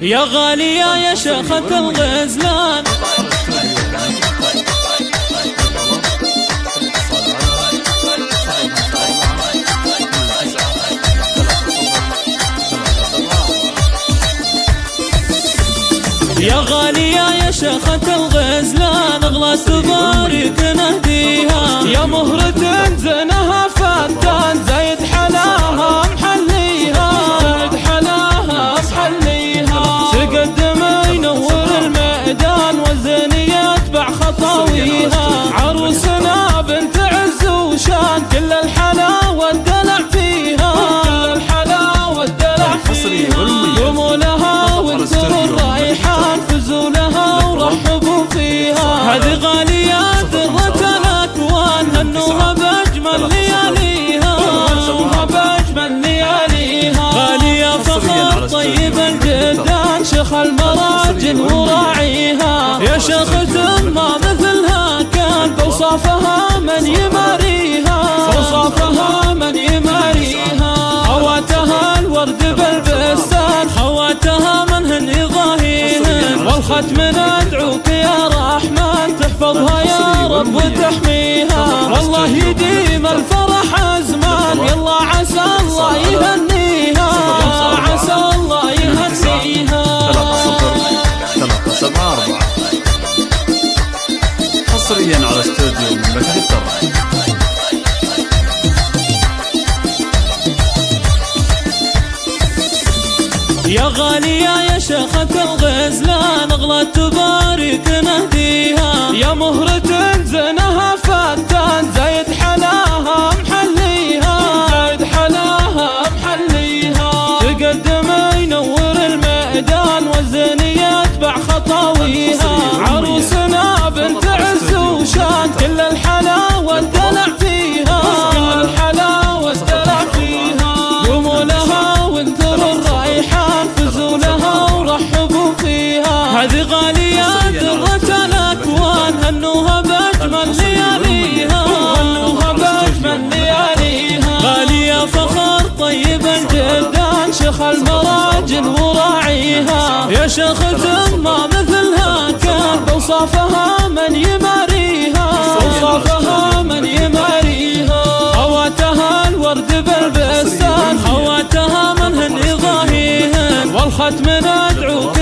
يا غالية يا شيخة الغزلان. يا غالية يا شيخة الغزلان، اغلى تبارك نهديها، يا مهرة زنها فتان، زايد حلاها محليها، زايد حلاها محليها، تقدم ينور الميدان والزين يتبع خطاويها، عروسنا بنت عز وشان، كل الحلا والدلع فيها، كل الحلا والدلع فيها، قوموا لها وانتروا الريحان، فزوا لها ورحبوا فيها، هذه غالية درة الأكوان، هنوها بأجمل لياليها، هنوها بأجمل لياليها، غالية فخر طيب الجدان، شيخ المراجل وراعيها، يا شيخة ما مثلها كان، بوصافها من يماريها، بوصافها من يماريها، خواتها الورد بالبستان، خواتها منهن يضاهيهن، والختم ندعوك يا رحمن، تحفظها يا رب وتحميها، والله يديم الفرح أزمان، يلا عسى الله يهنيها، عسى الله يهنيها. 3-7-4 حصريا على استوديو مملكة التراث. يا غالية يا شيخة الغزلان، اغلى تبارك نهديها، يا مهرة زنها فتان، زايد حلاها محليها، زايد حلاها محليها، تقدم ينور الميدان والزين يتبع خطاويها، عروسنا بنت عز وشان، كل الحلا والدلع فيها، كل الحلا والدلع فيها، قوموا لها وانتروا الريحان، فزوا لها ورحبوا فيها، هذه غالية درة الأكوان، هنوها بأجمل لياليها، هنوها بأجمل لياليها، غالية فخر طيب الجدان، شيخ المراجل وراعيها، يا شيخة ما مثلها كان، بوصافها من يماريها، بوصافها من يماريها، خواتها الورد بالبستان، خواتها منهن يضاهيهن، والختم ندعوك